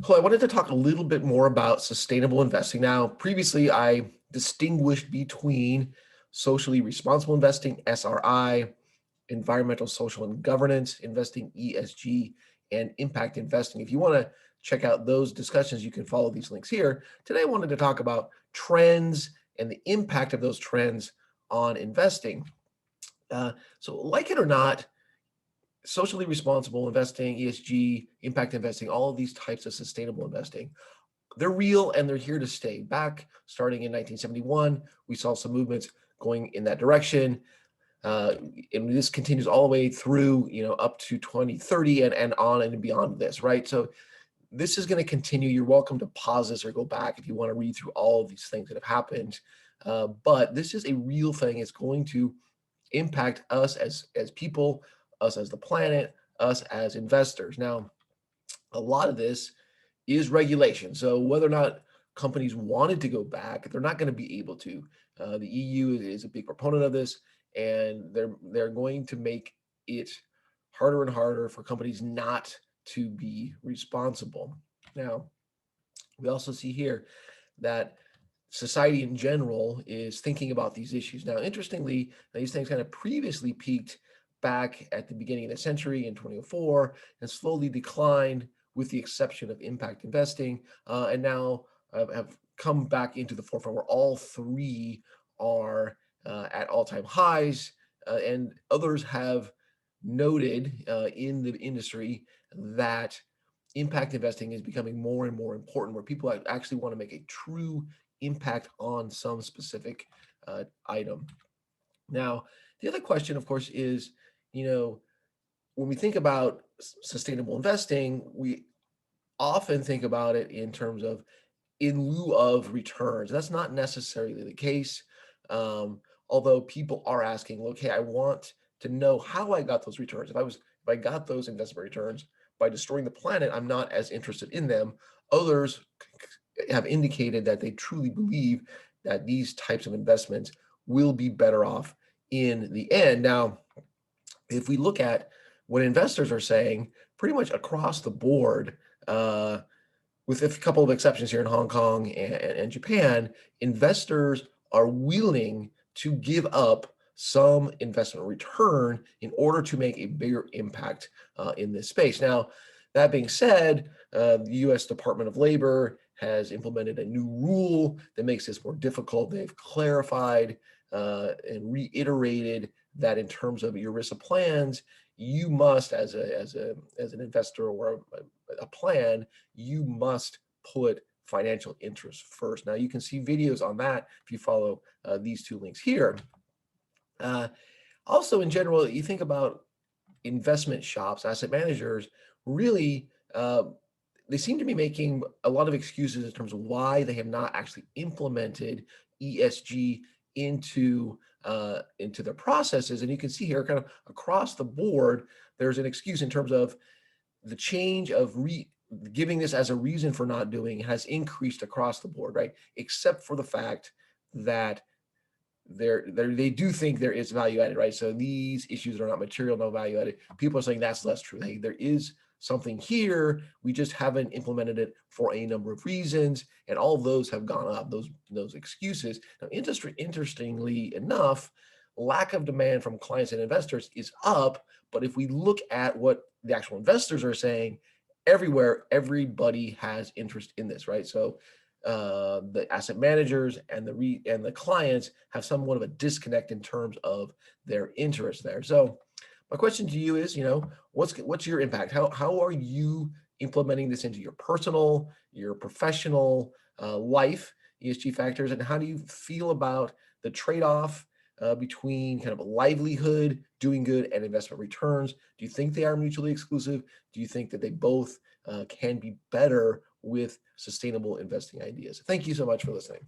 So I wanted to talk a little bit more about sustainable investing. Now, previously I distinguished between socially responsible investing, SRI, environmental, social, and governance investing, ESG, and impact investing. If you want to check out those discussions, you can follow these links here. Today, I wanted to talk about trends and the impact of those trends on investing. So, like it or not, socially responsible investing, ESG, impact investing, all of these types of sustainable investing, they're real and they're here to stay. Back starting in 1971, we saw some movements going in that direction. Uh, and this continues all the way through, up to 2030 and on and beyond this, right? So this is going to continue. You're welcome to pause this or go back if you want to read through all of these things that have happened. But this is a real thing. It's going to impact us as people, us as the planet, us as investors. Now, a lot of this is regulation. So whether or not companies wanted to go back, they're not going to be able to. The EU is a big proponent of this, and they're going to make it harder and harder for companies not to be responsible. Now, we also see here that society in general is thinking about these issues. Now, interestingly, these things kind of previously peaked back at the beginning of the century in 2004 and slowly declined with the exception of impact investing, and now have come back into the forefront where all three are at all-time highs, and others have noted in the industry that impact investing is becoming more and more important, where people actually want to make a true impact on some specific item. Now, the other question, of course, is, when we think about sustainable investing, we often think about it in terms of in lieu of returns. That's not necessarily the case. Although people are asking, okay, I want to know how I got those returns. If I got those investment returns by destroying the planet, I'm not as interested in them. Others have indicated that they truly believe that these types of investments will be better off in the end. Now, if we look at what investors are saying, pretty much across the board, with a couple of exceptions here in Hong Kong and Japan, investors are willing to give up some investment return in order to make a bigger impact in this space. Now, that being said, the U.S. Department of Labor has implemented a new rule that makes this more difficult. They've clarified and reiterated that in terms of ERISA plans, you must, as an investor or a plan, you must put financial interest first. Now, you can see videos on that if you follow these two links here. Also, in general, you think about investment shops, asset managers, really, they seem to be making a lot of excuses in terms of why they have not actually implemented ESG into their processes. And you can see here, kind of across the board, there's an excuse in terms of the change of giving this as a reason for not doing has increased across the board, right? Except for the fact that they do think there is value added, right? So these issues are not material, no value added. People are saying that's less true. Hey, there is something here. We just haven't implemented it for a number of reasons, and all of those have gone up. Those excuses. Now, interestingly enough, lack of demand from clients and investors is up. But if we look at what the actual investors are saying, everywhere, everybody has interest in this, right? So the asset managers and the clients have somewhat of a disconnect in terms of their interest there. So my question to you is, what's your impact? How are you implementing this into your personal, your professional life, ESG factors, and how do you feel about the trade-off between kind of a livelihood, doing good, and investment returns? Do you think they are mutually exclusive? Do you think that they both can be better with sustainable investing ideas? Thank you so much for listening.